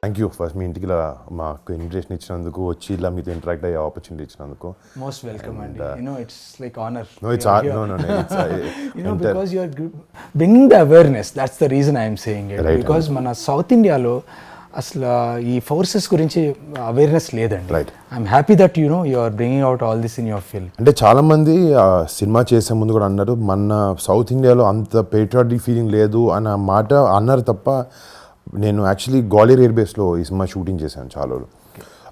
Thank you first మీ ఇంటికి ఇలా మాకు ఇన్విటేషన్ ఇచ్చినందుకు వచ్చి ఇలా మీతో ఇంటరాక్ట్ అయ్యే ఆపర్చునిటీ ఇచ్చినందుకు. Most welcome, and it's like honor. No, it's Because you are bringing the awareness. That's the reason I am saying it. Right. Because మన సౌత్ ఇండియాలో అసలు ఈ ఫోర్సెస్ గురించి అవేర్నెస్ లేదండి. Right. I'm happy that you are bringing out all this in your film. అంటే చాలామంది cinema చేసే ముందు కూడా అన్నారు మన సౌత్ ఇండియాలో అంత పేట్రియాటిక్ ఫీలింగ్ లేదు అన్న మాట అన్నారు తప్ప, నేను యాక్చువల్లీ గ్వాలియర్ ఎయిర్ బేస్లో ఈ సినిమా షూటింగ్ చేశాను చాలా రోజులు.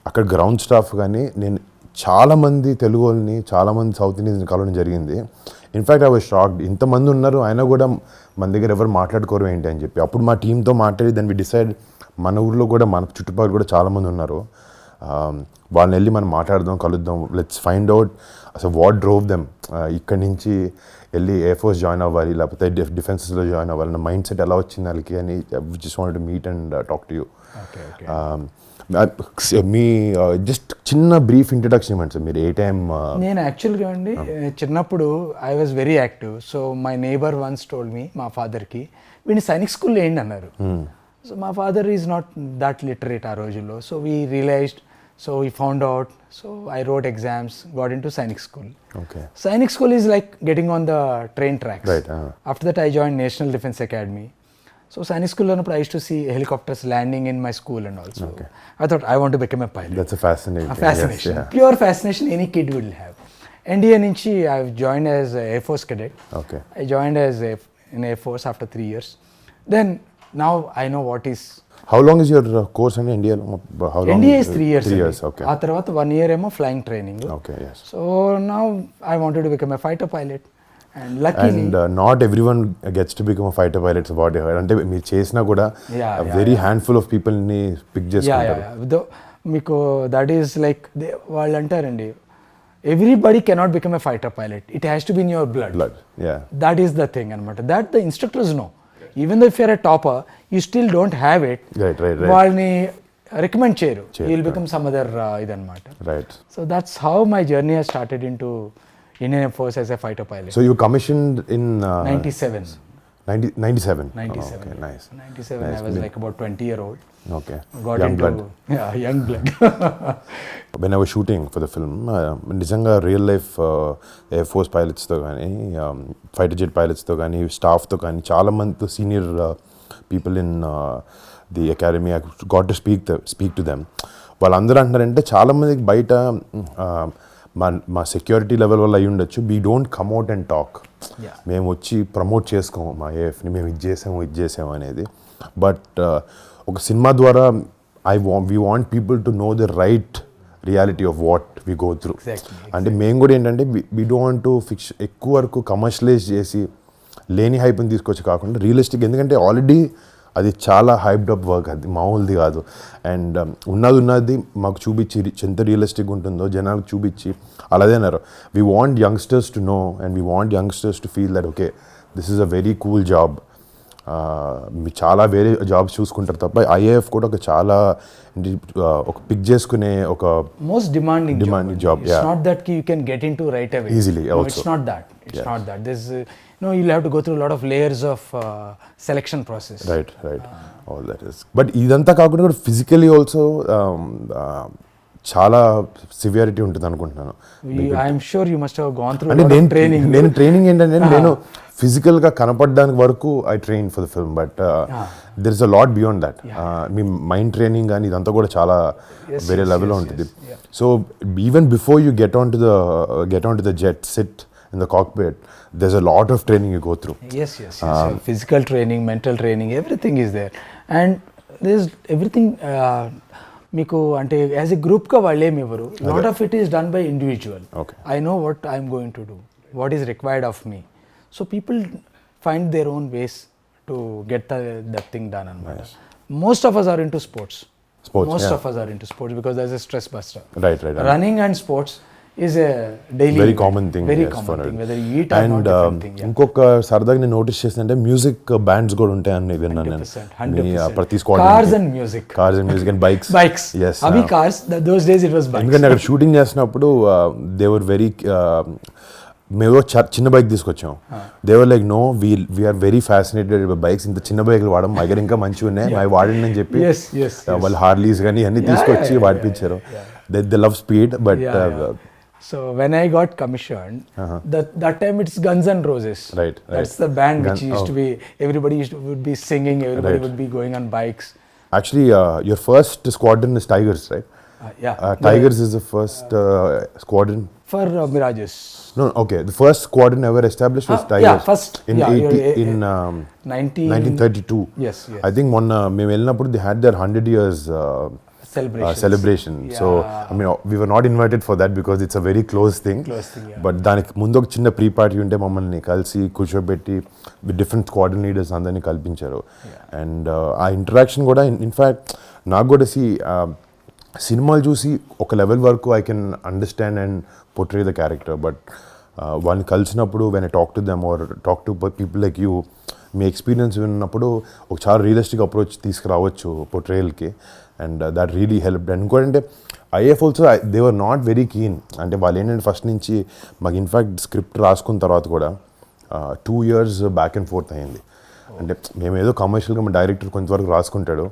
అక్కడ గ్రౌండ్ స్టాఫ్ కానీ నేను చాలామంది తెలుగు వాళ్ళని చాలామంది సౌత్ ఇండియన్స్ కలవడం జరిగింది. ఇన్ఫ్యాక్ట్ ఐ వాజ్ షాక్డ్, ఇంతమంది ఉన్నారు అయినా కూడా మన దగ్గర ఎవరు మాట్లాడుకోరు ఏంటి అని చెప్పి. అప్పుడు మా టీంతో మాట్లాడి దాన్ని డిసైడ్ మన ఊర్లో కూడా మన చుట్టుపక్కల కూడా చాలామంది ఉన్నారు, వాళ్ళని వెళ్ళి మనం మాట్లాడదాం, కలుద్దాం, లెట్స్ ఫైండ్ అవుట్ అసలు వాట్ డ్రోవ్ దెమ్ ఇక్కడి నుంచి వెళ్ళి ఎయిర్ ఫోర్స్ జాయిన్ అవ్వాలి లేకపోతే డిఫెన్సెస్లో జాయిన్ అవ్వాలి నా మైండ్ సెట్ ఎలా వచ్చింది వాళ్ళకి అని just want to meet and talk to you. మీ జస్ట్ చిన్న బ్రీఫ్ ఇంట్రడక్షన్ ఇవ్వండి సార్. మీరు ఏ టైం? నేను యాక్చువల్గా అండి చిన్నప్పుడు I was very active. So my neighbour once told me, మా ఫాదర్కి వీడిని సైనిక్ స్కూల్లో వేయండి అన్నారు. సో మా father is not that literate ఆ రోజుల్లో. So we realised, so we found out, so I wrote exams, got into Sainik School. Okay. Sainik School is like getting on the train tracks. Right. After that I joined National Defence Academy. So Sainik School I used to see helicopters landing in my school and also. Okay. I thought I want to become a pilot. That's a fascinating. Fascination. Yes, yeah. Pure fascination any kid will have. NDA nunchi I've joined as a Air Force cadet. Okay. I joined as in Air Force after 3 years. Then now I know what is. How long is your course in India? How long? NDA is 3 years. 3 years, okay. ఆ తర్వాత 1 year ఏమో flying training. Okay, yes. So now I wanted to become a fighter pilot, and luckily. And not everyone gets to become a fighter pilot. It's about it. అంటే మీరు చేసినా కూడా very handful of people ని pick చేసుకుంటారు. మీకు that is like వాళ్ళు అంటారండి, everybody cannot become a fighter pilot, it has to be in your blood. That is the thing అనమాట. That the instructors know. Even though if you're a topper, you still don't have it. Right. వాళ్ళని recommend చేయరు. You'll become some other ఇదన్నమాట. Right. So that's how my journey has started into Indian Air Force as a fighter pilot. So you commissioned in 97. 97. 97. Okay, nice. 97. Nice. I was like about 20-year-old. Okay. Got young into blood. Yeah, young blood. When I was shooting for the film, నిజంగా real life air force పైలట్స్తో కానీ fighter jet పైలట్స్తో కానీ స్టాఫ్తో కానీ చాలామంది senior people in the academy I got to speak to them. వాళ్ళందరూ అంటున్నారంటే చాలామందికి బయట మా సెక్యూరిటీ లెవెల్ వల్ల అయ్యి ఉండొచ్చు, we don't come out and talk. మేము వచ్చి ప్రమోట్ చేసుకోము మా ఏఎఫ్ని, మేము ఇది చేసాము అనేది. బట్ ఒక సినిమా ద్వారా we want people to know the right reality of what we go through. Exactly. అంటే మేము కూడా ఏంటంటే we don't want to ఎక్కువ వరకు కమర్షియలైజ్ చేసి లేని హైప్ని తీసుకొచ్చి కాకుండా రియలిస్టిక్, ఎందుకంటే ఆల్రెడీ అది చాలా హైప్డ్ అప్ వర్క్, అది మామూలుది కాదు. అండ్ ఉన్నది మాకు చూపించి ఎంత రియలిస్టిక్ ఉంటుందో జనాలకు చూపించి అలాగే అన్నారు. We want youngsters to know and we want youngsters to feel that okay this is a very cool job. మీరు చాలా వేరే జాబ్స్ చూసుకుంటారు తప్ప ఐఏఎఫ్ కూడా ఒక చాలా ఒక పిక్ చేసుకునే ఒక most demanding job. It's not that you can get into right away. Easily. No, Also. it's not that. It's not that. There's you'll have to go through a lot of layers of selection process. Right. All that is. But ఇదంతా కాకుండా కూడా physically also చాలా severity ఉంటుంది అనుకుంటున్నాను. I'm sure you must have gone through అంటే a lot of training. నేను training ఏంటంటే నేను ఫిజికల్గా కనపడడానికి వరకు I train for the film, but there is a lot beyond that. Me mind training కానీ ఇదంతా కూడా చాలా వేరే లెవెల్లో ఉంటుంది. So even before you get on to the jet, SIT in the cockpit, there's a lot of training you go through. Yes. Physical training, mental training, everything is there. And there's everything మీకు అంటే as a గ్రూప్గా వాళ్ళు ఏమి ఇవ్వరు. Lot of it is done by individual. I know what I'm going to do, what is required of me. So people find their own ways to get that thing done అనమాట. Most of us are into sports. Most of us are into sports because there's a stress buster. Right. Running and sports is a daily very common thing. Very yes, common thing. Whether you eat or not, different thing. ఇంకొక సరదాగా నేను notice చేసిందంటే music bands కూడా ఉంటాయని విన్నాను నేను. 100%. ప్రతి squad Cars and music and bikes. Yes. Abhi cars. Those days it was bikes. ఎందుకంటే అక్కడ షూటింగ్ చేసినప్పుడు they were very మేము చిన్న బైక్ తీసుకొచ్చాం. They were like no we are very fascinated bikes, ఇంత చిన్న బైక్లు వాడడం మా దగ్గర ఇంకా మంచిగా ఉన్నాయి, అవి వాడండి అని చెప్పి వాళ్ళు హార్లీస్ కానీ అన్ని తీసుకొచ్చి వాడిపించారు. They love speed. But so when I got commissioned, that time it's Guns N' Roses. Right. That's the band which used to be, everybody would be singing, everybody would be going on bikes. Actually, your first squadron is Tigers, right? Tigers is the first squadron for Mirages. No, okay. The first squadron ever established was Tigers. Yeah, first. In 1932. Yes. I think మేము వెళ్ళినప్పుడు they had their 100 years celebration. So I mean we were not invited for that because it's a very close thing. But దానికి ముందు ఒక చిన్న pre party ఉంటే మమ్మల్ని కలిసి కూర్చోబెట్టి డిఫరెంట్ స్క్వాడ్రన్ లీడర్స్ అందరినీ కల్పించారు. అండ్ ఆ ఇంటరాక్షన్ కూడా ఇన్ఫ్యాక్ట్ నాకు కూడా సినిమాలు చూసి ఒక లెవెల్ వరకు I can understand and portray the character. But వాళ్ళని కలిసినప్పుడు when I talk to them or talk to people like you, మీ ఎక్స్పీరియన్స్ విన్నప్పుడు ఒక చాలా రియలిస్టిక్ అప్రోచ్ తీసుకురావచ్చు పోర్ట్రేయల్కి. And that really helped. And ఇంకోటంటే if also they were not very keen. అంటే వాళ్ళు ఏంటంటే ఫస్ట్ నుంచి మాకు ఇన్ఫ్యాక్ట్ స్క్రిప్ట్ రాసుకున్న తర్వాత కూడా 2 years బ్యాక్ అండ్ ఫోర్త్ అయింది. అంటే మేము ఏదో కమర్షియల్గా మా డైరెక్టర్ కొంతవరకు రాసుకుంటాడు,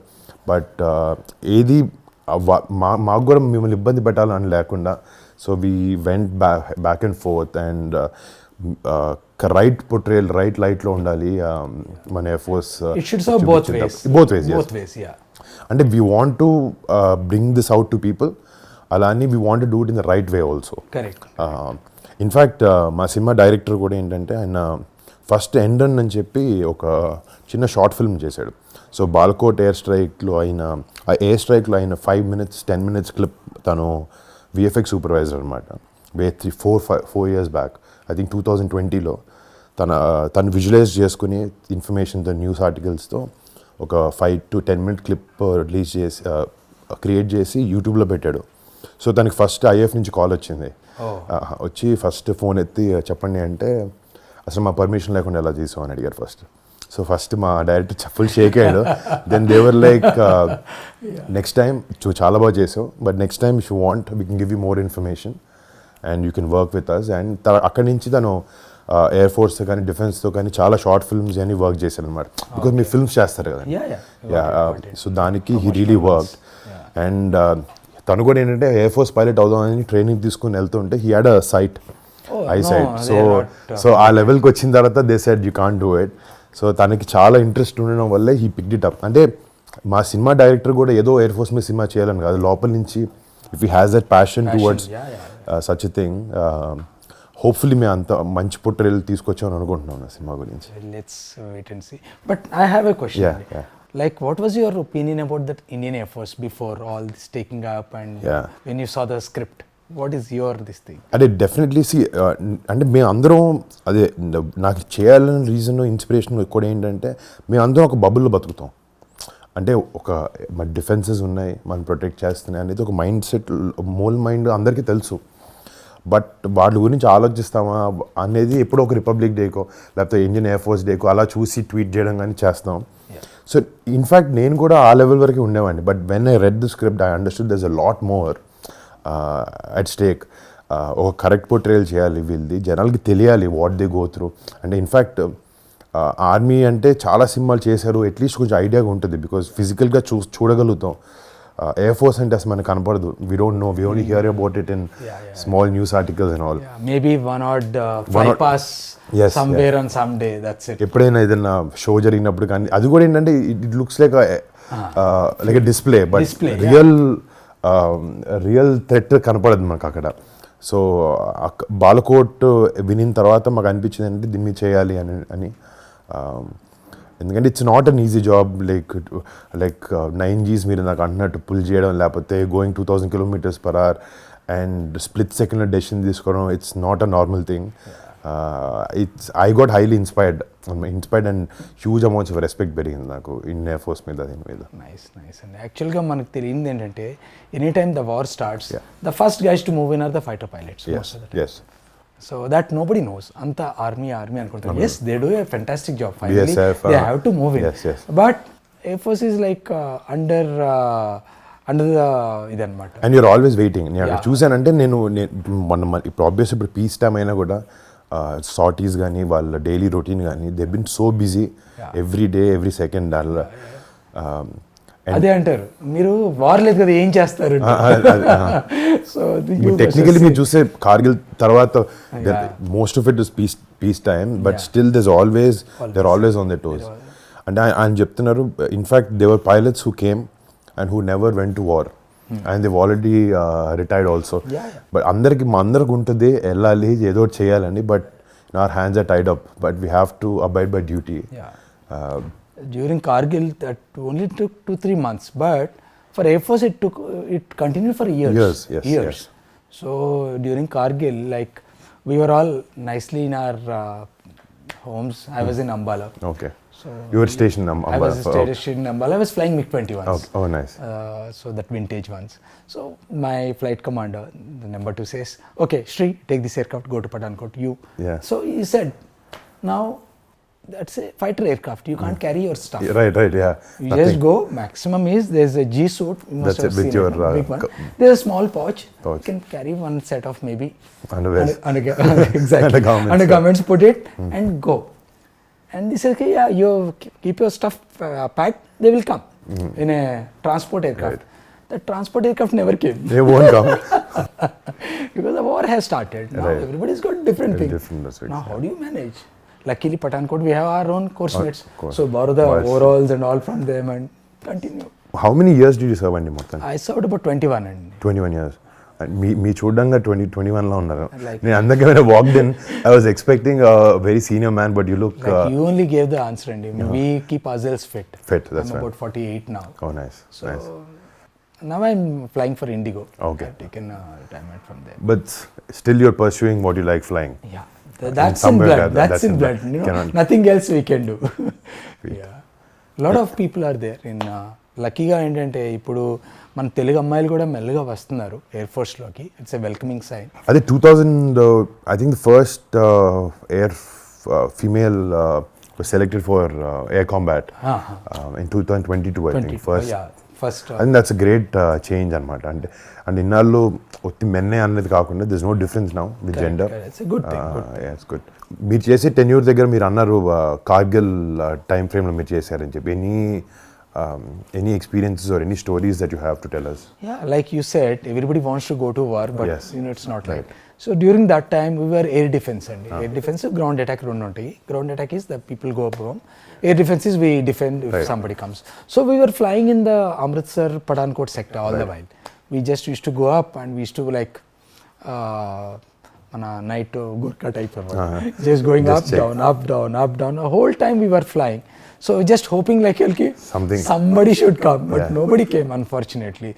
బట్ ఏది మాకు కూడా మిమ్మల్ని ఇబ్బంది పెట్టాలని లేకుండా, so we went back and fourth and right portrayal right లైట్లో ఉండాలి మన ఎఫర్ట్స్. బోత్ వేస్ అంటే we want to bring this out to people, అలా అని we want to do it in the right way also. In fact మా cinema director కూడా ఏంటంటే ఆయన ఫస్ట్ ఎండన్ అని చెప్పి ఒక చిన్న షార్ట్ ఫిల్మ్ చేశాడు. సో బాల్కోట్ ఎయిర్ స్ట్రైక్లో అయిన 5 minutes 10 minutes క్లిప్ తను విఎఫ్ఎక్స్ సూపర్వైజర్ అనమాట. 4 years బ్యాక్, ఐ థింక్ 2020లో తను విజువలైజ్ చేసుకుని ఇన్ఫర్మేషన్తో న్యూస్ ఆర్టికల్స్తో ఒక 5 to 10 minute క్లిప్ రిలీజ్ చేసి క్రియేట్ చేసి యూట్యూబ్లో పెట్టాడు. సో తనకి ఫస్ట్ ఐఎఫ్ నుంచి కాల్ వచ్చింది. వచ్చి ఫస్ట్ ఫోన్ ఎత్తి చెప్పండి అంటే అసలు మా పర్మిషన్ లేకుండా ఎలా చేసాం అని అడిగారు ఫస్ట్. సో ఫస్ట్ మా డైరెక్టర్ ఫుల్ షేక్ అయ్యాడు. Then they were like next time చాలా బాగా చేసావు, but next time if you want we can give you more information and you can work with us. అండ్ అక్కడి నుంచి తను ఎయిర్ ఫోర్స్తో కానీ డిఫెన్స్తో కానీ చాలా షార్ట్ ఫిల్మ్స్ అని వర్క్ చేశారు అనమాట. బికాజ్ మీరు ఫిల్మ్స్ చేస్తారు కదా. సో దానికి హీ రియలీ వర్క్. అండ్ తను కూడా ఏంటంటే ఎయిర్ ఫోర్స్ పైలట్ అవుదామని ట్రైనింగ్ తీసుకుని వెళ్తుంటే he had a sight, eye sight. So ఆ లెవెల్కి వచ్చిన తర్వాత they said you can't do it. So తనకి చాలా ఇంట్రెస్ట్ ఉండడం వల్లే హీ పిక్డ్ ఇట్ అప్. అంటే మా సినిమా డైరెక్టర్ కూడా ఏదో ఎయిర్ ఫోర్స్ మీద సినిమా చేయాలని కాదు, లోపల నుంచి if he has that passion towards such a thing, hopefully మేము అంత మంచి పోర్ట్రేయల్ తీసుకొచ్చామని అనుకుంటున్నాం నా సినిమా గురించి. Let's wait and see. But I have a question. Like, what was your opinion about that Indian Air Force before all this taking up and when you saw the script? What is your this thing? అదే definitely అంటే మేము అందరం అదే నాకు చేయాలని reason inspiration కూడా ఏంటంటే మేము అందరం ఒక బబుల్లో బతుకుతాం. అంటే ఒక మన డిఫెన్సెస్ ఉన్నాయి, మనం ప్రొటెక్ట్ చేస్తున్నాయి అనేది ఒక మైండ్ సెట్, మోల్ మైండ్ అందరికీ తెలుసు. బట్ వాళ్ళ గురించి ఆలోచిస్తామా అనేది ఎప్పుడో ఒక రిపబ్లిక్ డేకో లేకపోతే ఇండియన్ ఎయిర్ ఫోర్స్ డేకో అలా చూసి ట్వీట్ చేయడం కానీ చేస్తాం. సో ఇన్ఫ్యాక్ట్ నేను కూడా ఆ లెవెల్ వరకు ఉండేవాడిని. But when I read the script I understood there is a lot more at stake. ఒక కరెక్ట్ పోర్ట్రేయల్ చేయాలి వీళ్ళది, జనాలకి తెలియాలి వాట్ దే గో త్రూ. అంటే ఇన్ఫ్యాక్ట్ ఆర్మీ అంటే చాలా సినిమాలు చేశారు, అట్లీస్ట్ కొంచెం ఐడియాగా ఉంటుంది బికాజ్ ఫిజికల్గా చూడగలుగుతాం. ఎయిర్ ఫోర్స్ అంటే అసలు మనకు కనపడదు. We don't know, we only hear about it in small news articles and all. Maybe one or flypast somewhere on some day, that's it. ఎప్పుడైనా ఏదైనా షో జరిగినప్పుడు కానీ అది కూడా ఏంటంటే it looks like like display, but real threat కనపడదు మనకు అక్కడ. సో బాలకోట్ వినిన తర్వాత మాకు అనిపించింది అంటే దీన్ని చేయాలి అని. ఎందుకంటే it's not an easy job. Like 9 Gs మీరు నాకు అంటున్నట్టు పుల్ చేయడం, లేకపోతే గోయింగ్ 2000 km/h అండ్ స్ప్లిట్ సెకండ్లో డెసిషన్ తీసుకోవడం, it's not a normal thing. I got highly inspired and huge amounts of respect పెరిగింది నాకు ఇండియన్ ఎయిర్ ఫోర్స్ మీద, దీని మీద. నైస్ అండి. యాక్చువల్గా మనకు తెలియంది ఏంటంటే any time the war starts, the first guys to move in are the fighter pilots. So that nobody knows. అంత ఆర్మీ అనుకుంటారు. Yes, they do a fantastic job. Finally they have to move in. But air force is like under ఇదన్నమాట. And you're always waiting. నేను చూసానంటే నేను మొన్న ఇప్పుడు obvious ఇప్పుడు piece time అయినా కూడా సార్టీస్ కానీ వాళ్ళ డైలీ రొటీన్ కానీ they been so busy every day every second అలా. అదే అంటారు మీరు వార్ లేదు కదా ఏం చేస్తారు. సో టెక్నికలీ మీరు చూస్తే కార్గిల్ తర్వాత most of it is peace time but still there always on the toes. అంటే ఆయన చెప్తున్నారు in fact they were pilots who came and who never went to war and they've already retired also. But అందరికి ఉంటుంది వెళ్ళాలి ఏదో ఒకటి చేయాలని, but our hands are tied up but we have to abide by duty. During Kargil, that only took 2-3 months, but for Air Force it continued for years. Yes. So during Kargil, like we were all nicely in our homes. I was in Ambala. Okay. So you were stationed in Ambala. I was stationed in Ambala. I was flying MiG-21s. Okay. Oh, nice. So that vintage ones. So my flight commander, the number 2 says, "Okay, Sri, take this aircraft, go to Pathankot. You." Yeah. So he said, "Now." That's a fighter aircraft. You can't carry your stuff. Right, yeah. You just go. Maximum is there's a G suit. You must have with seen your big one. There's a small pouch. You can carry one set of maybe underwear. Exactly. Undergarments. Put it and go. And they said, okay, yeah, you keep your stuff packed. They will come in a transport aircraft. Right. The transport aircraft never came. They won't come because the war has started. Now everybody's got different things. Now how do you manage? Luckily, Pathankot, we have our own course mates. So borrow the overalls and all from them and continue. How many years did you serve andi mottham? I served about 21 and 21 years. మీ చూడంగా 21 లో ఉన్నారు. నేను అందుకే when I walked in, I was expecting a very senior man, but you look. You only gave the answer, and we keep ourselves fit. That's I'm right. about 48 now. Oh, nice. So now I'm flying for Indigo. Okay. I've taken retirement from there. But still, you're pursuing what you like flying. Yeah. That's in blood. That's in blood. You know, nothing else we can do. Yeah. Lot of people are there in లక్కీగా ఏంటంటే ఇప్పుడు మన తెలుగు అమ్మాయిలు కూడా మెల్లగా వస్తున్నారు air ఫోర్స్లోకి. It's a welcoming sign. అదే 2000 I think the first air female was selected for air combat in 2022 I think first I think that's a great change అనమాట. అంటే అండ్ ఇన్నాళ్ళు ఒత్తి మెన్నే అనేది కాకుండా this no difference now with gender. It's good thing. It's good. మీరు చేసే tenure దగ్గర మీరు అన్నారు కార్గిల్ టైం ఫ్రేమ్లో మీరు చేశారని చెప్పి. Any experiences or any stories that you have to tell us? Yeah, like you said, everybody wants to go to war, but you know it's not right. So during that time we were air defense and air defense ground attack రెండు ఉంటాయి. Ground attack is the people go home. Air defense is we defend if somebody comes. So we were flying in the Amritsar Pathankot sector all the while. We just used to go up and we used to like on a night Gurkha type of just going just up down the whole time we were flying. So just hoping like somebody should come, but nobody came unfortunately.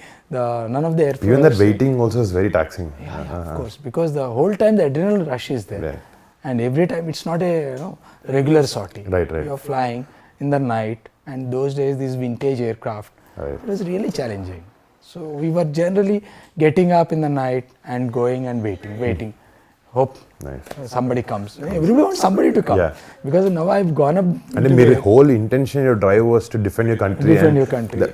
None of the air force. Even that waiting also is very taxing. Of course, because the whole time the adrenaline rush is there, and every time it's not a regular sortie. Right. You're flying in the night, and those days these vintage aircraft, it was really challenging. So we were generally getting up in the night and going and waiting. Hope somebody comes. Everybody wants somebody to come because now I've gone up. And your whole intention, your drive was to defend your country.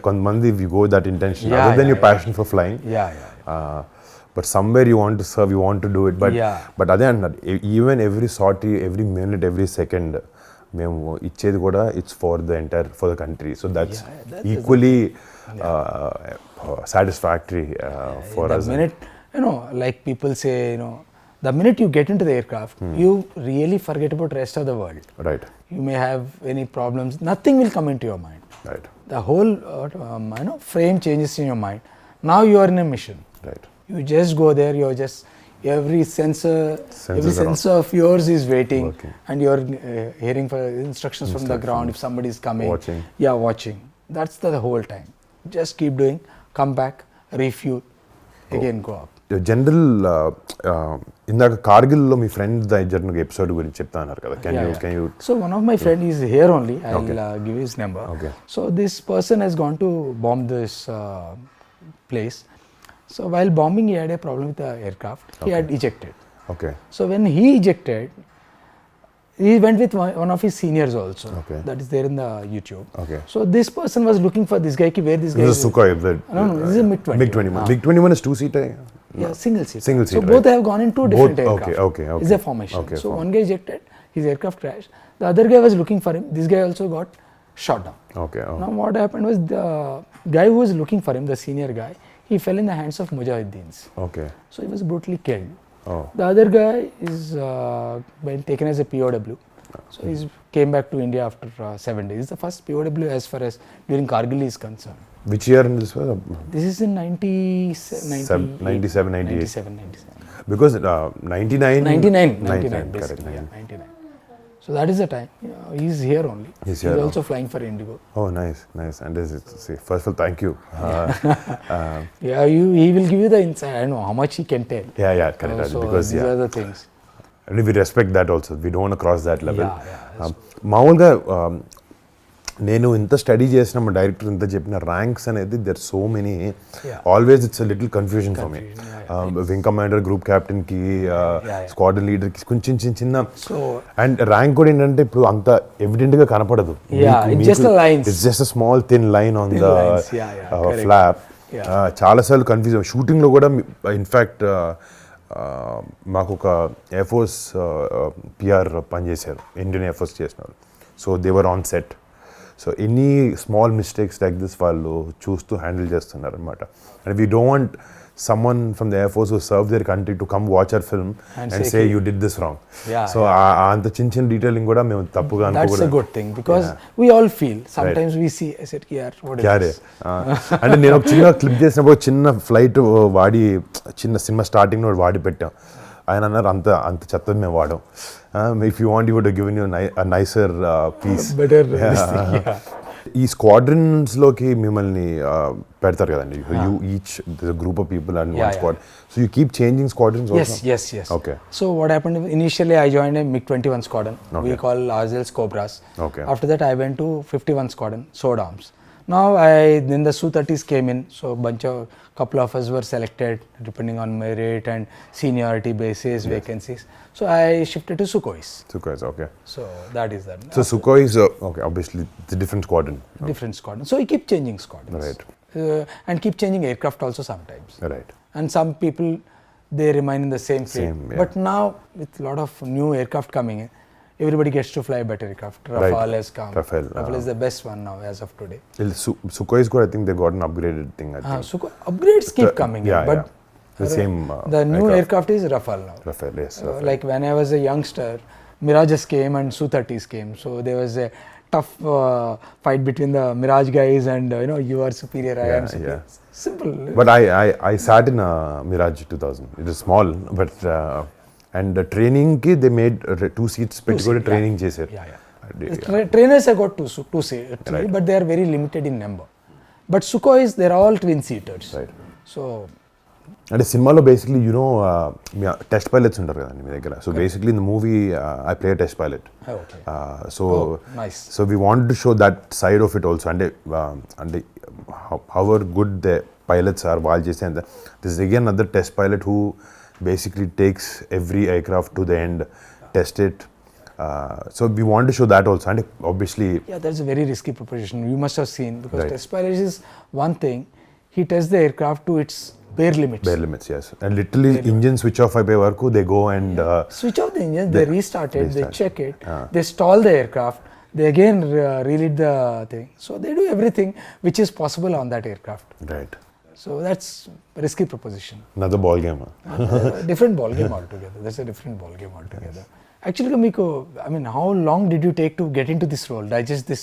Kontamandi you go that intention other than your passion for flying. But somewhere you want to serve, you want to do it. But other than that, even every sortie, every minute, every second, మేము ఇచ్చేది కూడా it's for the country. So that's equally satisfactory for us. The minute like people say, the minute you get into the aircraft, you really forget about the rest of the world. Right. You may have any problems. Nothing will come into your mind. Right. The whole frame changes in your mind. Now you are in a mission. Right. You just go there. You're just every sensor of yours is waiting, and you're hearing for instructions from the ground. If somebody is coming, watching. That's the whole time. Just keep doing. Come back, refuel, again go up. General ఇందాక కార్గిల్లో మీ friend దగ్గర episode గురించి చెప్తా అన్నారు కదా. Can you So one of my friend is here only. I'll give his number. So this person has gone to bomb this place. So while bombing he had a problem with the aircraft. He had ejected. So when he ejected, he went with one of his seniors also. That is there in the YouTube. So this person was looking for this guy. Where this guy is? This is Sukhoi. No, this is a MiG-21. MiG-21 is two-seater. Yeah, single seat. Single So seat, both right. have gone in two different Both- aircraft. okay, okay. It's a formation. Okay, So one guy ejected, his aircraft crashed. The other guy was looking for him. This guy also got shot down. Okay. Oh. Now what happened was the guy who was looking for him, the senior guy, he fell in the hands of Mujahideens. Okay. So he was brutally killed. Oh. The other guy is been taken as a POW. So he came back to India after 7 days. It's the first POW as far as during Kargil is concerned. Which year in this was? This is in 97, 97. Because 99. 99 correct. basically. Yeah, 99. So that is the time. He's here only. He's here, also flying for Indigo. Oh, nice. And this is, see, first of all, thank you. Yeah, he will give you the insight. I know how much he can tell. Yeah, correct. So Because these are the things. and we respect that also. We don't want to cross that level. Yeah. మామూలుగా నేను ఇంత study చేసిన మా director ఇంత చెప్పిన ranks అనేది there so many always it's little confusion for me wing commander group captain కి squadron leader కి కొంచెం చిన్న అండ్ ర్యాంక్ కూడా ఏంటంటే ఇప్పుడు అంత ఎవిడెంట్ గా కనపడదు. It's just small thin line on the flop. చాలాసార్లు కన్ఫ్యూజ్ షూటింగ్ లో కూడా ఇన్ఫ్యాక్ట్ మాకు ఒక ఎయిర్ ఫోర్స్ పిఆర్ పనిచేశారు, ఇండియన్ ఎయిర్ ఫోర్స్ చేసినారు. So they were on set. So any small mistakes like this వాళ్ళు చూస్తూ హ్యాండిల్ చేస్తున్నారు అనమాట. And we don't want someone from the Air Force who served their country to come watch our film and say you did this wrong. So anta chin detailing kuda mem tappuga anukudam. That's a good thing because we all feel sometimes we see I said here what is this. అంటే నేను ఒక చిన్న clip చేసినప్పుడు చిన్న flight వాడి చిన్న cinema starting లో వాడి పెట్టాం. ఆయన అన్నారు అంత చెత్తది మేము వాడాం. If you want you would given you nicer piece. ఈ స్క్వాడ్రన్స్లోకి మిమ్మల్ని పెడతారు కదండి. You each group of people and one squad. So you keep changing squadrons also? Yes. Okay. So what happened initially I joined a MiG-21 squadron. We call ourselves Cobras. Okay. After that I went to 51 squadron, Sword Arms. Now then the Su-30s came in, so couple of us were selected depending on merit and seniority basis, vacancies. So I shifted to Sukhois. Okay. So that is that. So Sukhoi is okay. Obviously, it's a different squadron. Different squadron. So we keep changing squadrons. Right. And keep changing aircraft also sometimes. Right. And some people they remain in the same fleet. Yeah. But now with a lot of new aircraft coming in, everybody gets to fly better aircraft. Rafale has come. Rafale is the best one now as of today. Sukhoi is good. I think they got an upgraded thing. I think. Sukhoi upgrades keep coming in, but the same. The new aircraft is Rafale now. Rafale, yes. Like when I was a youngster, Mirages came and Su-30s came. So there was a tough fight between the Mirage guys and you are superior, I am superior. Simple. But I sat in a Mirage 2000. It is small, but and the training ki they made 2 seats పెట్టుకొని training చేశారు. Trainers have got two seats, but they are very limited in number. But Sukhois, they are all twin seaters. Right. So అంటే సినిమాలో basically test pilots ఉంటారు కదండి మీ దగ్గర. So basically in the movie I play test pilot. So we want to show that side of it also. అంటే however good the pilots are వాళ్ళు చేసే అంత. This again other test pilot who basically takes every aircraft to the end, test it. So we want to show that also, and obviously that's a very risky proposition. You must have seen, because test pilot is one thing, he tests the aircraft to its bare limits. Yes, and literally engine switch off అయిపోయే వరకు they go and switch off the engine, they restart it, they check it, they stall the aircraft, they again relit the thing. So they do everything which is possible on that aircraft. Right. So that's a risky proposition. Another ball game. Different ball game altogether. That's a different ball game altogether. Actually, Miko, I mean, how long did you take to get into this role? Digest this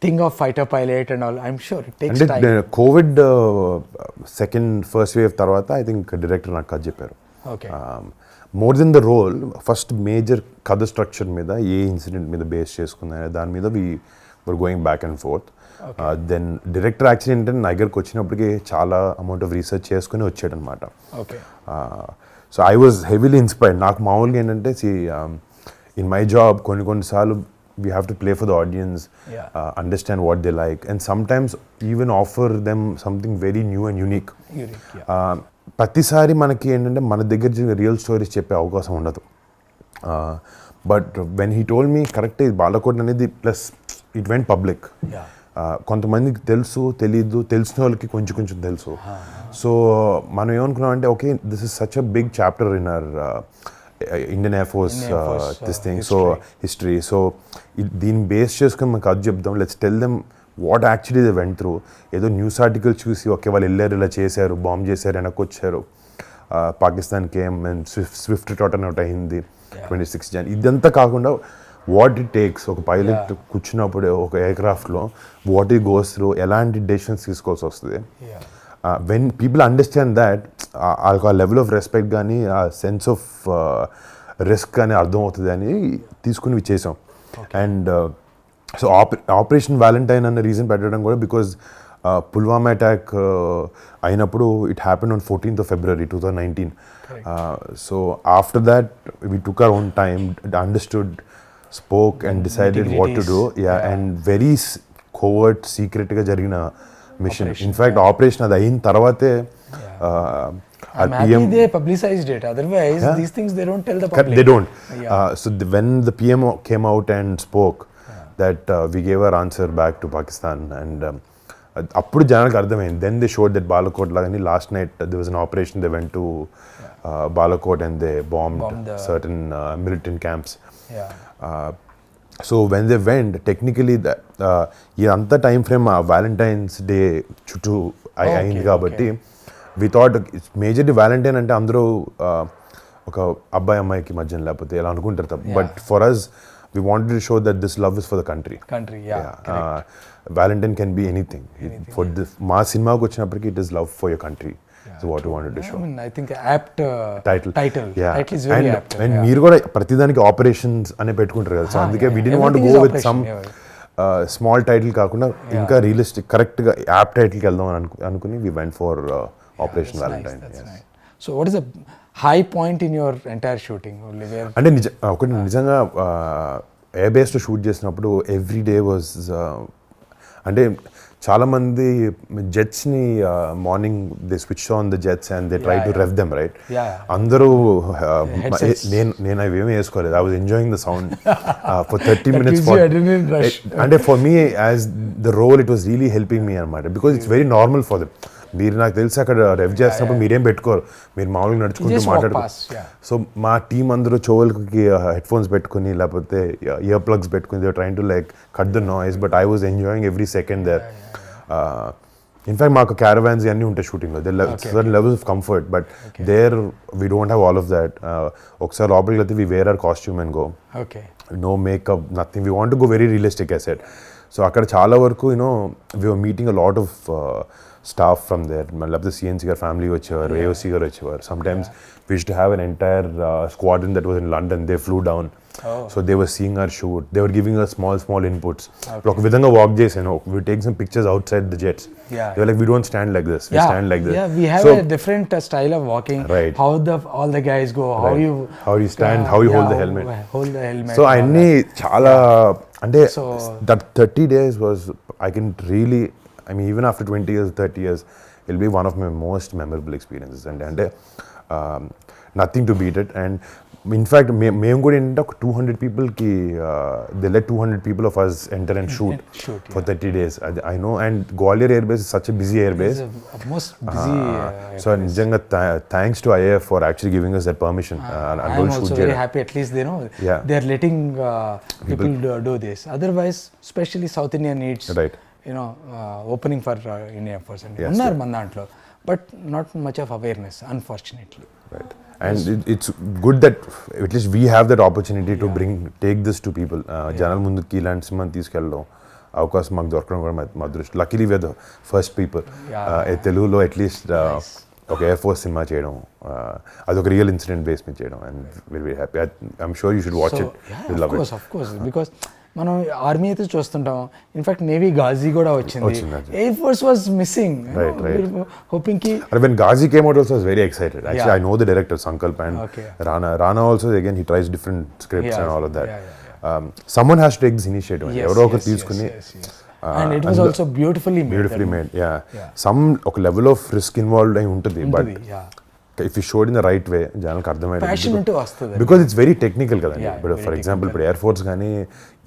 thing of fighter pilot and all. I'm sure it takes time. COVID first wave tarvata, I think director నాకు కథ చెప్పారు. Okay. More than the role, first major కథ structure మీద ఏ incident మీద base చేసుకున్నా దాని మీద we were going back and forth. Then director actually ఏంటంటే నా దగ్గరకు వచ్చినప్పటికీ చాలా అమౌంట్ ఆఫ్ రీసెర్చ్ చేసుకుని వచ్చాడు అనమాట. So I was heavily inspired. నాకు మామూలుగా ఏంటంటే ఇన్ మై జాబ్ కొన్నిసార్లు we have to play for the audience, understand what they like, and sometimes even offer them something very new and unique. ప్రతిసారి మనకి ఏంటంటే మన దగ్గర రియల్ స్టోరీస్ చెప్పే అవకాశం ఉండదు. But when he told me correct Balakot అనేది ప్లస్ ఇట్ వెంట్ పబ్లిక్. కొంతమందికి తెలుసు తెలీదు, తెలిసిన వాళ్ళకి కొంచెం కొంచెం తెలుసు. సో మనం ఏమనుకున్నాం అంటే okay this is such a big chapter in our Indian air force this thing, so history. సో దీన్ని బేస్ చేసుకొని మనకు అది చెప్దాం, let's tell them what actually they went through. ఏదో న్యూస్ ఆర్టికల్ చూసి ఓకే వాళ్ళు వెళ్ళారు, ఇలా చేశారు, బాంబ్ చేశారు, వెనక్కి వచ్చారు, పాకిస్తాన్కి ఏం స్విఫ్ట్ టోటన్ అవుట్ అయింది 26 Jan. ఇదంతా కాకుండా వాట్ ఇట్ టేక్స్, ఒక పైలట్ కూర్చున్నప్పుడు ఒక ఎయిర్క్రాఫ్ట్లో వాట్ ఇట్ గోస్ త్రూ, ఎలాంటి డెసిషన్స్ తీసుకోవాల్సి వస్తుంది. వెన్ పీపుల్ అండర్స్టాండ్ దాట్, ఆ లెవెల్ ఆఫ్ రెస్పెక్ట్ కానీ ఆ సెన్స్ ఆఫ్ రిస్క్ కానీ అర్థమవుతుంది అని తీసుకుని చేసాం. అండ్ సో ఆపరేషన్ వ్యాలంటైన్ అన్న రీజన్ పెట్టడం కూడా బికాజ్ పుల్వామా అటాక్ అయినప్పుడు it happen on 14th February 2019. So after that we took our own time, understood, spoke and decided what to do. And very covert, secretగా జరిగిన మిషన్. ఇన్ఫ్యాక్ట్ ఆపరేషన్ అది అయిన తర్వాతే I'm happy they publicized it. Otherwise, these things they don't tell the public. They don't. So when the PM came out and spoke that we gave our answer back to Pakistan, and అప్పుడు జనానికి అర్థమైంది. Then they showed that Balakot lagani last night there was an operation, they went to Balakot and they bombed certain militant camps. So when they went, technically ఇదంతా time frame Valentine's day చుట్టూ అయింది కాబట్టి we thought majorly Valentine అంటే అందరూ ఒక అబ్బాయి అమ్మాయికి మధ్యన లేకపోతే ఎలా అనుకుంటారు తప్ప. But for us we wanted to show that this love is for the country. Valentine can be anything. For this మా సినిమాకి వచ్చినప్పటికీ it is love for your country. So what we wanted to show. I mean, I think apt title. Yeah. Title is very apt. And మీరు కూడా ప్రతిదానికి operations అనే పెట్టుకుంటారు కదా. So అందుకే we didn't want to go with some small title కాకుండా ఇంకా realistic కరెక్ట్గా యాప్ టైటిల్కి వెళ్దాం అని అనుకుని we went for Operation Valentine. Nice. So what is the high point in your entire shooting? అంటే ఒకటి నిజంగా ఎయిర్ బేస్లో షూట్ చేసినప్పుడు ఎవ్రీ డే వాజ్ అంటే చాలామంది జెట్స్ని morning they switch on the jets and they try to rev them right. అందరూ నేను అవి ఏమీ వేసుకోలేదు. I was enjoying the sound for 30 minutes. అంటే for me as the role it was really helping me అనమాట, because it's very normal for them. మీరు నాకు తెలిసి అక్కడ రెవ్ చేస్తున్నప్పుడు మీరేం పెట్టుకోరు, మీరు మామూలుగా నడుచుకుంటూ మాట్లాడుకోరు. సో మా టీం అందరూ చెవులకి హెడ్ ఫోన్స్ పెట్టుకుని లేకపోతే ఇయర్ ప్లగ్స్ పెట్టుకుని they train to like cut the noise, but I was enjoying every second there. In fact మాకు క్యారవాన్స్ అన్నీ ఉంటాయి షూటింగ్లో, certain levels of comfort, but there we don't have all of that. ఒకసారి లోపలికి వెళ్తే we wear our costume and go, no makeup, nothing. We want to go very realistic I said. So అక్కడ చాలా వరకు you know we were meeting a lot of staff from there. లేకపోతే CNC గారు family వచ్చేవారు, AOC గారు వచ్చేవారు. Sometimes we used to have an entire squadron that was in London. They flew down. So they were seeing our shoot. They were giving us small inputs. ఒక విధంగా walk చేసాను. We take some pictures outside the jets. They were like, we don't stand like this. We stand like this. Yeah, we have a different style of walking. Right. How all the guys go, how you stand, how you hold the helmet. Hold the helmet. So అన్ని చాలా అంటే that 30 days was, I can really, I mean, even after 20 years, 30 years, it'll be one of my most memorable experiences. And nothing to beat it. And in fact, మేము కూడా ఏంటంటే ఒక 200 peopleకి they let 200 people of us enter and shoot for 30 days. I know, and Gwalior Air Base is such a busy air base. It's the most busy so నిజంగా thanks to IAF for actually giving us that permission. I'm also very happy, at least they know they are letting people do this. Otherwise, especially South India needs opening for India Force. Unnar man dantlo, but not much of awareness, unfortunately. Right. And it's good that at least we have that opportunity to take this to people. జనాల ముందుకి ఇలాంటి సినిమాని తీసుకెళ్ళడం అవకాశం మాకు దొరకడం కూడా మా దృష్టి. Luckily we are the first people తెలుగులో అట్లీస్ట్ ఒక ఎయిర్ ఫోర్స్ సినిమా చేయడం, అదొక రియల్ ఇన్సిడెంట్ బేస్ మీద చేయడం. And very happy. I'm sure you should watch it. Of course, because మనం ఆర్మీ అయితే చూస్తుంటాం. ఇన్ఫాక్ట్ నేవీ గాజీ కూడా వచ్చింది. Air force was missing. Hoping కి when Ghazi came out also I was very excited. Actually I know the director Sankalp and Rana also, again he tries different scripts and all of that. Someone has to take this initiative. ఎవరో ఒకరు తీసుకుని, and it was also beautifully made. Some ఒక level of risk involved అయి ఉంటుంది, but if you showed in the right way జనాలకు అర్థమయ్యేది, because it's very technical కదండి. ఇప్పుడు ఫర్ ఎగ్జాంపుల్ ఇప్పుడు ఎయిర్ ఫోర్స్ కానీ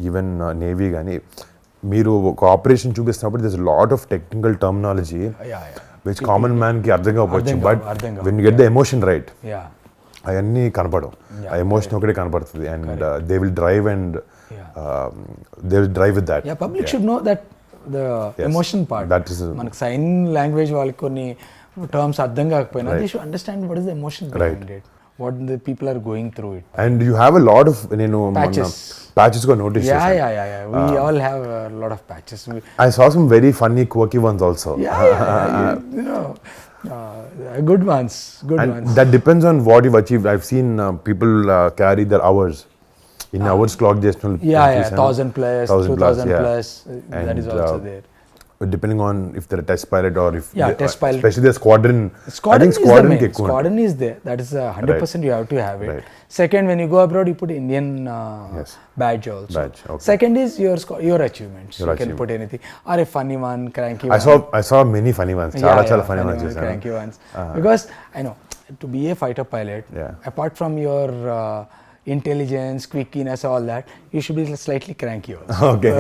ఈవెన్ నేవీ కానీ మీరు ఒక ఆపరేషన్ చూపిస్తున్నప్పుడు this lot of technical terminology which common man కి అర్థం కావచ్చు, but when you get the emotion right అవన్నీ కనపడవు. ఆ ఎమోషన్ ఒకటే కనపడుతుంది and they will drive and they will drive with that. Public should know that the emotion part. మనకు sign language వాళ్ళకి కొన్ని టర్మ్స్ అర్థం కాకపోయినా they should understand what is the emotion behind it, what the people are going through it. And you have a lot of patches got noticed. Yeah. We all have a lot of patches. I saw some very funny quirky ones also. You know, good ones. That depends on what you've achieved. I've seen people carry their hours in hours clock just 1000 plus 2000 plus that is also there. Depending on if they're a test pilot or if test pilot, especially the squadron squadron is there, that is 100% you have to have it. Second, when you go abroad you put Indian badge also. Second is your achievements. You can put anything or a funny one, cranky one. I saw many funny ones, chala funny ones, cranky ones, because I know to be a fighter pilot, apart from your intelligence, quickiness, all that, you should be slightly cranky also. Okay.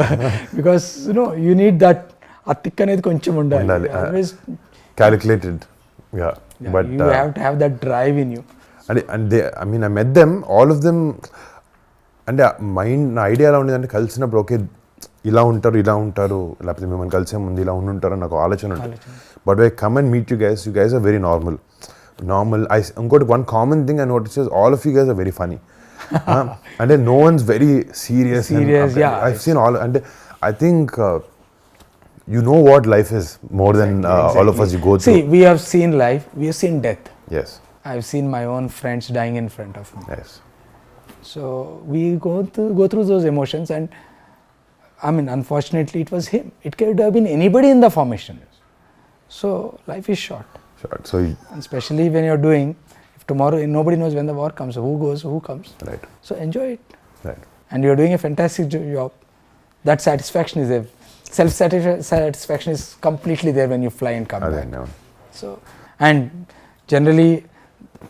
Because you need that ఆ thick అనేది కొంచెం ఉండాలి. Calculated. But you have to have that drive in you. And they, I mean, I met them, all of them, and mind నా idea ఎలా ఉండేదంటే కలిసినప్పుడు okay ఇలా ఉంటారు లేకపోతే మిమ్మల్ని కలిసే ముందు ఇలా ఉంటారు నాకు ఆలోచన ఉంటుంది. But I come and meet you guys are very normal. ఇంకోటి one common thing I notice is all of you guys are very funny. అంటే no ones very serious. I've seen all, and I think you know what life is more than all of us you go through. See, we have seen life, we have seen death. Yes. I've seen my own friends dying in front of me. Yes. So we go through those emotions, and I mean, unfortunately it was him. It could have been anybody in the formation. So life is short. So and especially when you're doing, if tomorrow nobody knows when the war comes, who goes, who comes. Right. So enjoy it. Right. And you're doing a fantastic job. That satisfaction is there. Self-satisfaction is completely there when you fly and come back. So, and generally,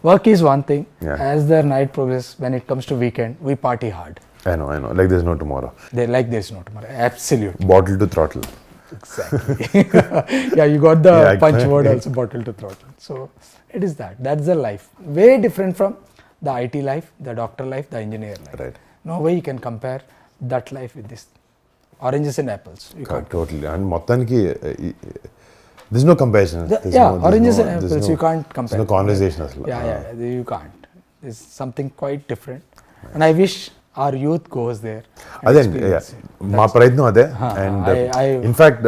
work is one thing. As the night progresses, when it comes to weekend, we party hard. I know. Like there's no tomorrow. There's no tomorrow. Absolutely. Bottle to throttle. Exactly. You got the punch word also, bottle to throttle. So, it is that. That's the life. Way different from the IT life, the doctor life, the engineer life. Right. No way you can compare that life with this. Oranges and apples. Totally. And మొత్తానికి there's no comparison. Oranges and apples you can't compare. There's no conversation అసలు. You can't. There's something quite different. And I wish our youth goes there. అదే మా ప్రయత్నం అదే. And in fact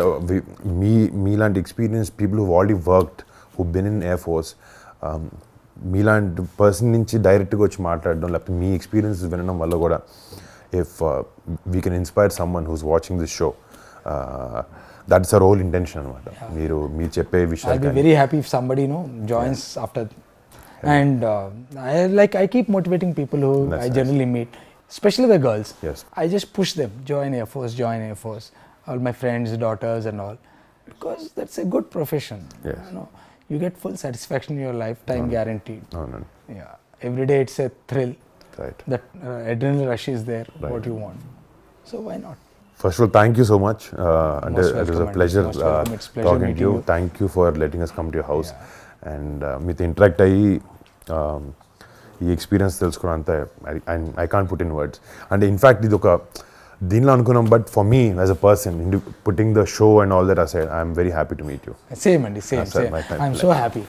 మీలాంటి experience people who already worked who Ben in air force, మీలాంటి person నుంచి డైరెక్ట్గా వచ్చి మాట్లాడడం లేకపోతే మీ ఎక్స్పీరియన్స్ వినడం వల్ల కూడా if we can inspire someone who's watching this show, that's our whole intention anamata. Meeru cheppe vishayalu I'll be very happy if somebody joins after. And I keep motivating people who I generally meet, especially the girls. I just push them, join Air Force, all my friends, daughters and all, because that's a good profession. You get full satisfaction in your lifetime, guaranteed. Every day it's a thrill. Right. That adrenaline rush is there, what you want. So why not? First of all, thank you so much. And it was a pleasure talking to you. Thank you for letting us come to your house. And మీతో interact అయ్యి ఈ experience తెలుసుకోవడం అంతా I can't put in words. And in fact ఇది ఒక దీనిలో అనుకున్నాం, but for me as a person putting the show and all that aside, I'm very happy to meet you. Same. I'm so happy.